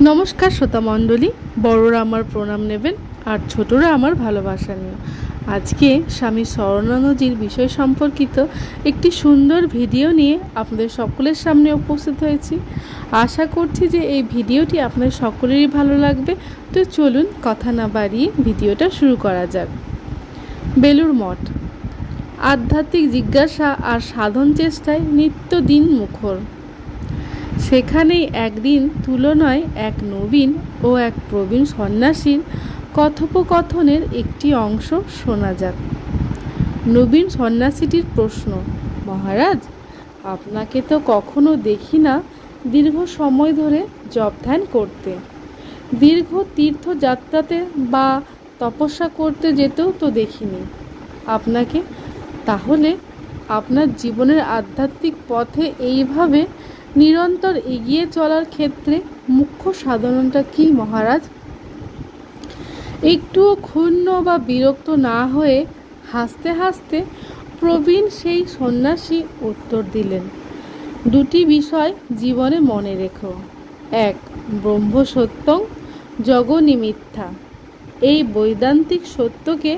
নমস্কার শ্রোতা মণ্ডলী, বড়রা আমার প্রণাম নেবেন আর ছোটরা আমার ভালোবাসা নিও। আজকে স্বামী শরণানন্দজির বিষয় সম্পর্কিত একটি সুন্দর ভিডিও নিয়ে আপনাদের সকলের সামনে উপস্থিত হয়েছি। আশা করছি যে এই ভিডিওটি আপনাদের সকলেরই ভালো লাগবে। তো চলুন কথা না বাড়িয়ে ভিডিওটা শুরু করা যাক। বেলুড় মঠ আধ্যাত্মিক জিজ্ঞাসা আর সাধন চেষ্টায় নিত্যদিন মুখর। সেখানেই একদিন তুলনায় এক নবীন ও এক প্রবীণ সন্ন্যাসীর কথোপকথনের একটি অংশ শোনা যাক। নবীন সন্ন্যাসীটির প্রশ্ন, মহারাজ, আপনাকে তো কখনো দেখি না দীর্ঘ সময় ধরে জপ ধ্যান করতে, দীর্ঘ তীর্থযাত্রাতে বা তপস্যা করতে যেতেও তো দেখিনি আপনাকে। তাহলে আপনার জীবনের আধ্যাত্মিক পথে এইভাবে নিরন্তর এগিয়ে চলার ক্ষেত্রে মুখ্য সাধনটা কি মহারাজ? একটুও ক্ষুণ্ণ বা বিরক্ত না হয়ে হাসতে হাসতে প্রবীণ সেই সন্ন্যাসী উত্তর দিলেন, দুটি বিষয় জীবনে মনে রেখো। এক, ব্রহ্ম সত্যং জগন্মিথ্যা। এই বৈদান্তিক সত্যকে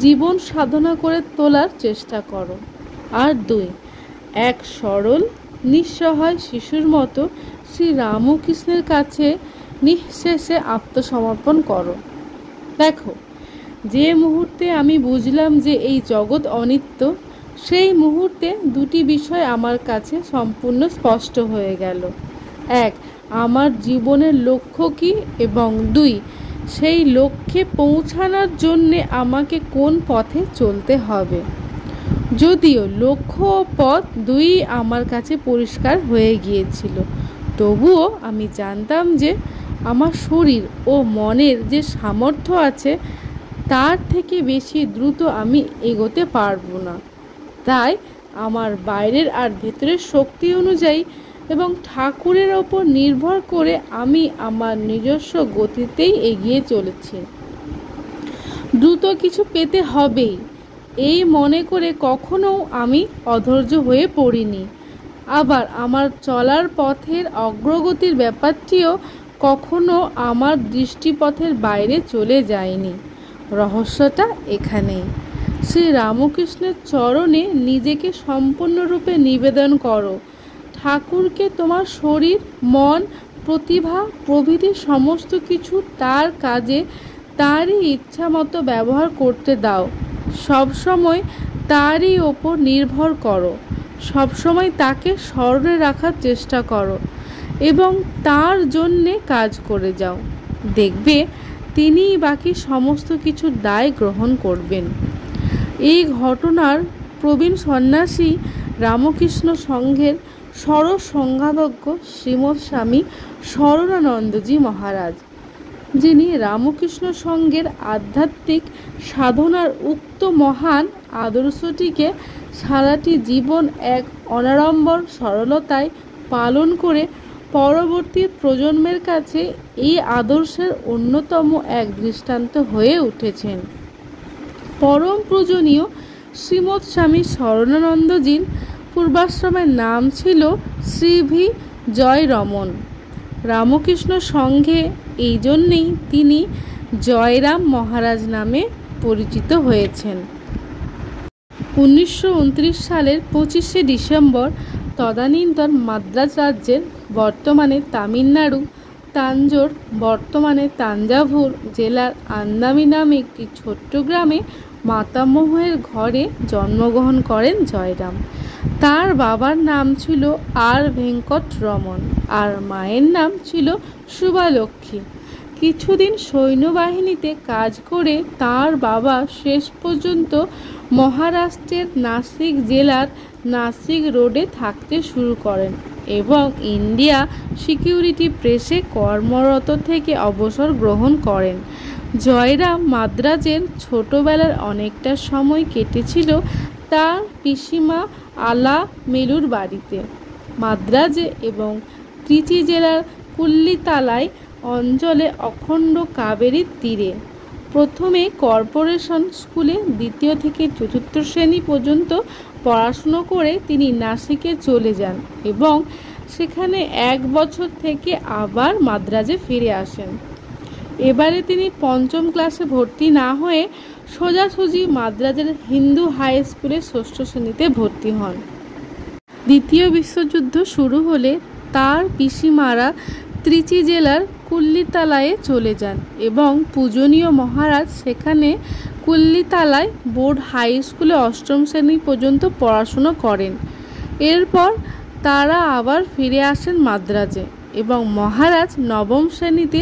জীবন সাধনা করে তোলার চেষ্টা করো। আর দুই, এক সরল নিঃসহায় শিশুর মতো শ্রী রামকৃষ্ণের কাছে নিঃশেষে আত্মসমর্পণ করো। দেখো, যে মুহূর্তে আমি বুঝলাম যে এই জগৎ অনিত্য, সেই মুহূর্তে দুটি বিষয় আমার কাছে সম্পূর্ণ স্পষ্ট হয়ে গেল। এক, আমার জীবনের লক্ষ্য কী, এবং দুই, সেই লক্ষ্যে পৌঁছানোর জন্যে আমাকে কোন পথে চলতে হবে। যদিও লক্ষ্য ও পথ দুই আমার কাছে পরিষ্কার হয়ে গিয়েছিল, তবুও আমি জানতাম যে আমার শরীর ও মনের যে সামর্থ্য আছে তার থেকে বেশি দ্রুত আমি এগোতে পারবো না। তাই আমার বাইরের আর ভেতরের শক্তি অনুযায়ী এবং ঠাকুরের ওপর নির্ভর করে আমি আমার নিজস্ব গতিতেই এগিয়ে চলেছি। দ্রুত কিছু পেতে হবেই এই মনে করে কখনো আমি অধৈর্য হয়ে পড়িনি। আবার আমার চলার পথের অগ্রগতির ব্যাপারটিও কখনো আমার দৃষ্টিপথের বাইরে চলে যায়নি। রহস্যটা এখানেই। শ্রী রামকৃষ্ণের চরণে নিজেকে সম্পূর্ণরূপে নিবেদন করো। ঠাকুরকে তোমার শরীর, মন, প্রতিভা প্রভৃতি সমস্ত কিছু তার কাজে তারই ইচ্ছা মতো ব্যবহার করতে দাও। সবসময় তারই ওপর নির্ভর করো, সবসময় তাকে স্মরণে রাখার চেষ্টা করো এবং তার জন্যে কাজ করে যাও। দেখবে তিনিই বাকি সমস্ত কিছুর দায় গ্রহণ করবেন। এই ঘটনার প্রবীণ সন্ন্যাসী রামকৃষ্ণ সংঘের ষড় সংঘাতজ্ঞ শ্রীমৎ স্বামী শরণানন্দজি মহারাজ, যিনি রামকৃষ্ণ সংঘের আধ্যাত্মিক সাধনার উক্ত মহান আদর্শটিকে সারাটি জীবন এক অনাড়ম্বর সরলতায় পালন করে পরবর্তী প্রজন্মের কাছে এই আদর্শের অন্যতম এক দৃষ্টান্ত হয়ে উঠেছেন। পরম পূজনীয় শ্রীমৎ স্বামী শরণানন্দজির পূর্বাশ্রমের নাম ছিল শ্রী জয়রমন। রামকৃষ্ণ সংঘে এই জন্যেই তিনি জয়রাম মহারাজ নামে পরিচিত হয়েছেন। 1929 সালের 25শে ডিসেম্বর তদানীন্তন মাদ্রাজ রাজ্যের, বর্তমানে তামিলনাড়ু, তাঞ্জোর, বর্তমানে তাঞ্জাভুর জেলার আন্দামি নামে একটি ছোট্ট গ্রামে মাতামহের ঘরে জন্মগ্রহণ করেন জয়রাম। তার বাবার নাম ছিল আর ভেঙ্কটরমন আর মায়ের নাম ছিল শুভালক্ষ্মী। কিছুদিন সৈন্যবাহিনীতে কাজ করে তার বাবা শেষ পর্যন্ত মহারাষ্ট্রের নাসিক জেলার নাসিক রোডে থাকতে শুরু করেন এবং ইন্ডিয়া সিকিউরিটি প্রেসে কর্মরত থেকে অবসর গ্রহণ করেন। জয়রাম মাদ্রাজের ছোটবেলার অনেকটা সময় কেটেছিল তার পিসিমা আলা মেলুর বাড়িতে, মাদ্রাজে এবং ত্রিচি জেলার কুল্লিতালাই অঞ্চলে অখণ্ড কাবেরীর তীরে। প্রথমে কর্পোরেশন স্কুলে দ্বিতীয় থেকে চতুর্থ শ্রেণী পর্যন্ত পড়াশুনো করে তিনি নাসিকে চলে যান এবং সেখানে 1 বছর থেকে আবার মাদ্রাজে ফিরে আসেন। এবারে তিনি পঞ্চম ক্লাসে ভর্তি না হয়ে সোজাসুজি মাদ্রাজের হিন্দু হাই স্কুলে ষষ্ঠ শ্রেণীতে ভর্তি হন। দ্বিতীয় বিশ্বযুদ্ধ শুরু হলে তার পিসিমারা ত্রিচি জেলার কুল্লিতালায় চলে যান এবং পূজনীয় মহারাজ সেখানে কুল্লিতালায় বোর্ড হাই স্কুলে অষ্টম শ্রেণী পর্যন্ত পড়াশুনো করেন। এরপর তারা আবার ফিরে আসেন মাদ্রাজে এবং মহারাজ নবম শ্রেণীতে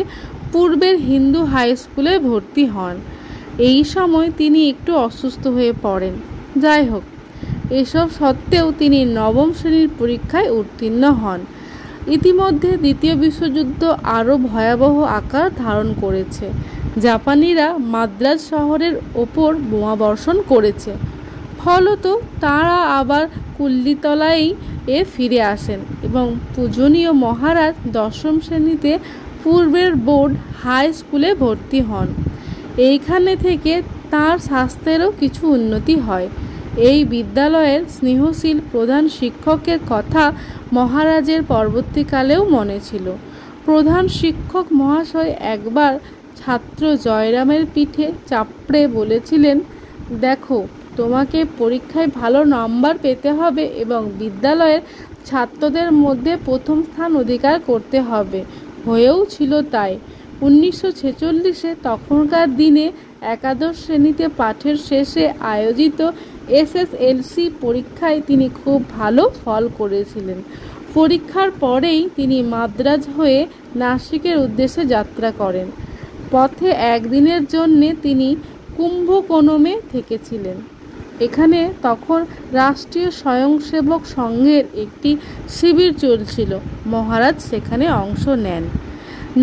পূর্বের হিন্দু হাই স্কুলে ভর্তি হন। এই সময় তিনি একটু অসুস্থ হয়ে পড়েন। যাই হোক, এসব সত্ত্বেও তিনি নবম শ্রেণীর পরীক্ষায় উত্তীর্ণ হন। ইতিমধ্যে দ্বিতীয় বিশ্বযুদ্ধ আরও ভয়াবহ আকার ধারণ করেছে। জাপানিরা মাদ্রাজ শহরের ওপর বোমাবর্ষণ করেছে। ফলত তাঁরা আবার কুল্লিতলায় ফিরে আসেন এবং পূজনীয় মহারাজ দশম শ্রেণীতে পূর্বের বোর্ড হাই স্কুলে ভর্তি হন। এইখানে থেকে তাঁর স্বাস্থ্যেরও কিছু উন্নতি হয়। এই বিদ্যালয়ের স্নেহশীল প্রধান শিক্ষকের কথা মহারাজের পরবর্তীকালেও মনে ছিল। প্রধান শিক্ষক মহাশয় একবার ছাত্র জয়রামের পিঠে চাপড়ে বলেছিলেন, দেখো, তোমাকে পরীক্ষায় ভালো নাম্বার পেতে হবে এবং বিদ্যালয়ের ছাত্রদের মধ্যে প্রথম স্থান অধিকার করতে হবে। হয়েও ছিল তাই। 1946-এ তখনকার দিনে একাদশ শ্রেণীতে পাঠের শেষে আয়োজিত SSLC পরীক্ষায় তিনি খুব ভালো ফল করেছিলেন। পরীক্ষার পরেই তিনি মাদ্রাজ হয়ে নাসিকের উদ্দেশ্যে যাত্রা করেন। পথে একদিনের জন্যে তিনি কুম্ভকোণমে থেকেছিলেন। এখানে তখন রাষ্ট্রীয় স্বয়ংসেবক সংঘের একটি শিবির চলছিল। মহারাজ সেখানে অংশ নেন।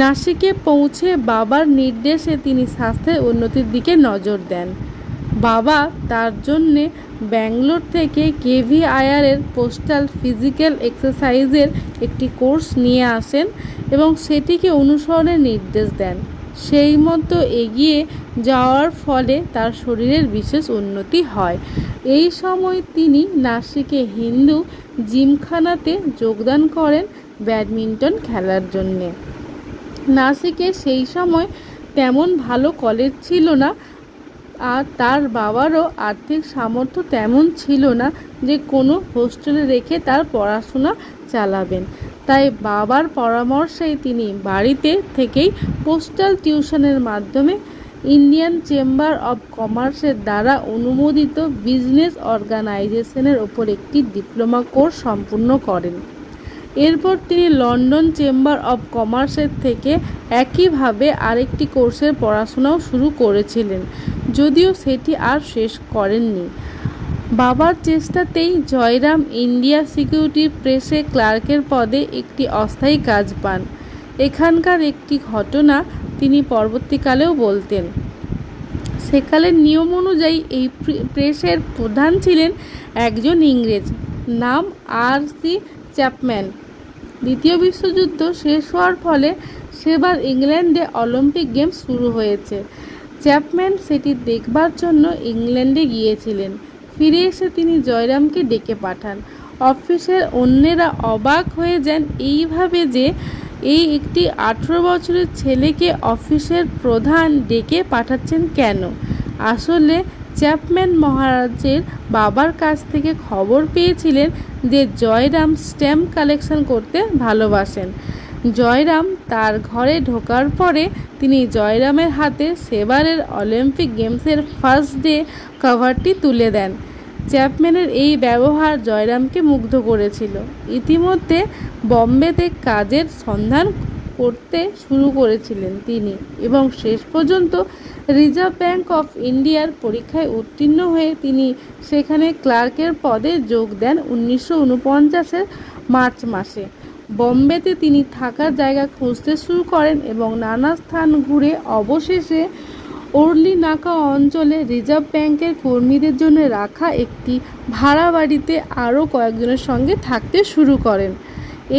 নাসিকে পৌঁছে বাবার নির্দেশে তিনি স্বাস্থ্যের উন্নতির দিকে নজর দেন। বাবা তার জন্যে ব্যাঙ্গালোর থেকে KVIR-এর পোস্টাল ফিজিক্যাল এক্সারসাইজের একটি কোর্স নিয়ে আসেন এবং সেটিকে অনুসরণের নির্দেশ দেন। সেই মতো এগিয়ে যাওয়ার ফলে তার শরীরের বিশেষ উন্নতি হয়। এই সময় তিনি নাসিকে হিন্দু জিমখানাতে যোগদান করেন ব্যাডমিন্টন খেলার জন্যে। নাসিকে সেই সময় তেমন ভালো কলেজ ছিল না, আর তার বাবারও আর্থিক সামর্থ্য তেমন ছিল না যে কোনো হোস্টেলে রেখে তার পড়াশোনা চালাবেন। তাই বাবার পরামর্শেই তিনি বাড়িতে থেকেই পোস্টাল টিউশনের মাধ্যমে ইন্ডিয়ান চেম্বার অব কমার্সের দ্বারা অনুমোদিত বিজনেস অর্গানাইজেশনের ওপর একটি ডিপ্লোমা কোর্স সম্পূর্ণ করেন। এরপর তিনি লন্ডন চেম্বার অব কমার্সের থেকে একইভাবে আরেকটি কোর্সের পড়াশোনাও শুরু করেছিলেন, যদিও সেটি আর শেষ করেননি। বাবার চেষ্টাতেই জয়রাম ইন্ডিয়া সিকিউরিটি প্রেসে ক্লার্কের পদে একটি অস্থায়ী কাজ পান। এখানকার একটি ঘটনা তিনি পরবর্তীকালেও বলতেন। সেকালের নিয়ম অনুযায়ী এই প্রেসের প্রধান ছিলেন একজন ইংরেজ, নাম R.C. চ্যাপম্যান। দ্বিতীয় বিশ্বযুদ্ধ শেষ হওয়ার ফলে সেবার ইংল্যান্ডে অলিম্পিক গেমস শুরু হয়েছে। চ্যাপম্যান সেটি দেখবার জন্য ইংল্যান্ডে গিয়েছিলেন। ফিরে এসে তিনি জয়রামকে ডেকে পাঠান। অফিসের অন্যেরা অবাক হয়ে যান এইভাবে যে এই একটি 18 বছরের ছেলেকে অফিসের প্রধান ডেকে পাঠাচ্ছেন কেন। আসলে চ্যাপম্যান মহারাজের বাবার কাছ থেকে খবর পেয়েছিলেন যে জয়রাম স্ট্যাম্প কালেকশন করতে ভালোবাসেন। জয়রাম তার ঘরে ঢোকার পরে তিনি জয়রামের হাতে সেবারের অলিম্পিক গেমসের ফার্স্ট ডে কভারটি তুলে দেন। চ্যাপম্যানের এই ব্যবহার জয়রামকে মুগ্ধ করেছিল। ইতিমধ্যে বম্বেতে কাজের সন্ধান করতে শুরু করেছিলেন তিনি এবং শেষ পর্যন্ত রিজার্ভ ব্যাঙ্ক অফ ইন্ডিয়ার পরীক্ষায় উত্তীর্ণ হয়ে তিনি সেখানে ক্লার্কের পদে যোগ দেন 1949-এর মার্চ মাসে। বম্বেতে তিনি থাকার জায়গা খুঁজতে শুরু করেন এবং নানা স্থান ঘুরে অবশেষে ওরলি নাকা অঞ্চলে রিজার্ভ ব্যাঙ্কের কর্মীদের জন্য রাখা একটি ভাড়া বাড়িতে আরও কয়েকজনের সঙ্গে থাকতে শুরু করেন।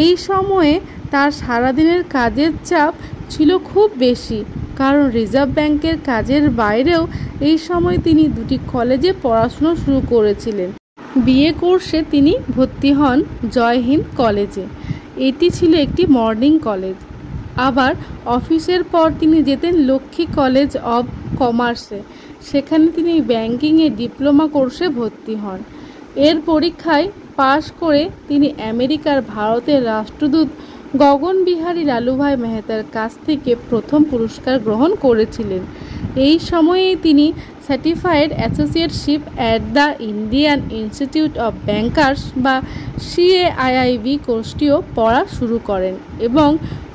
এই সময়ে তার সারাদিনের কাজের চাপ ছিল খুব বেশি, কারণ রিজার্ভ ব্যাঙ্কের কাজের বাইরেও এই সময় তিনি দুটি কলেজে পড়াশুনো শুরু করেছিলেন। বিএ কোর্সে তিনি ভর্তি হন জয় হিন্দ কলেজে। এটি ছিল একটি মর্নিং কলেজ। আবার অফিসের পর তিনি যেতেন লক্ষ্মী কলেজ অব কমার্সে, সেখানে তিনি ব্যাংকিংয়ে ডিপ্লোমা কোর্সে ভর্তি হন। এর পরীক্ষায় পাশ করে তিনি আমেরিকার ভারতের রাষ্ট্রদূত গগনবিহারী লালুভাই মেহতার কাছ থেকে প্রথম পুরস্কার গ্রহণ করেছিলেন। এই সময়েই তিনি certified associateship at the Indian institute of bankers বা CAIIB কোর্সটিও পড়া শুরু করেন এবং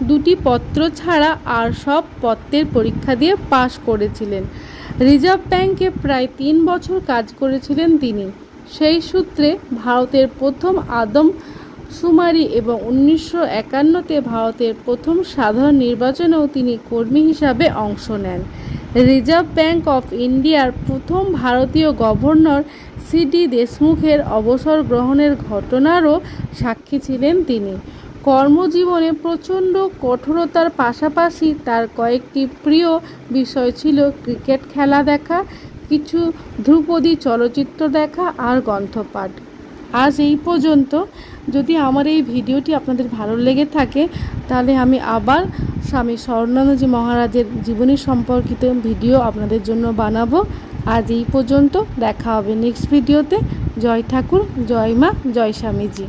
দুটি পত্র ছাড়া আর সব পত্রের পরীক্ষা দিয়ে পাশ করেছিলেন। রিজার্ভ ব্যাংকে প্রায় 3 বছর কাজ করেছিলেন তিনি। সেই সূত্রে ভারতের প্রথম আদমশুমারি এবং 1951-তে ভারতের প্রথম সাধারণ নির্বাচনেও তিনি কর্মী হিসাবে অংশ নেন। রিজার্ভ ব্যাংক অফ ইন্ডিয়ার প্রথম ভারতীয় গভর্নর CD দেশমুখের অবসর গ্রহণের ঘটনারও সাক্ষী ছিলেন তিনি। কর্মজীবনে প্রচণ্ড কঠোরতার পাশাপাশি তার কয়েকটি প্রিয় বিষয় ছিল ক্রিকেট খেলা দেখা, কিছু ধ্রুপদী চলচ্চিত্র দেখা আর গ্রন্থপাঠ। আজ এই পর্যন্ত। যদি আমার এই ভিডিওটি আপনাদের ভালো লেগে থাকে তাহলে আমি আবার স্বামী স্বর্ণানন্দজি মহারাজের জীবনী সম্পর্কিত ভিডিও আপনাদের জন্য বানাবো। আজ এই পর্যন্ত, দেখা হবে নেক্সট ভিডিওতে। জয় ঠাকুর, জয় মা, জয় স্বামীজি।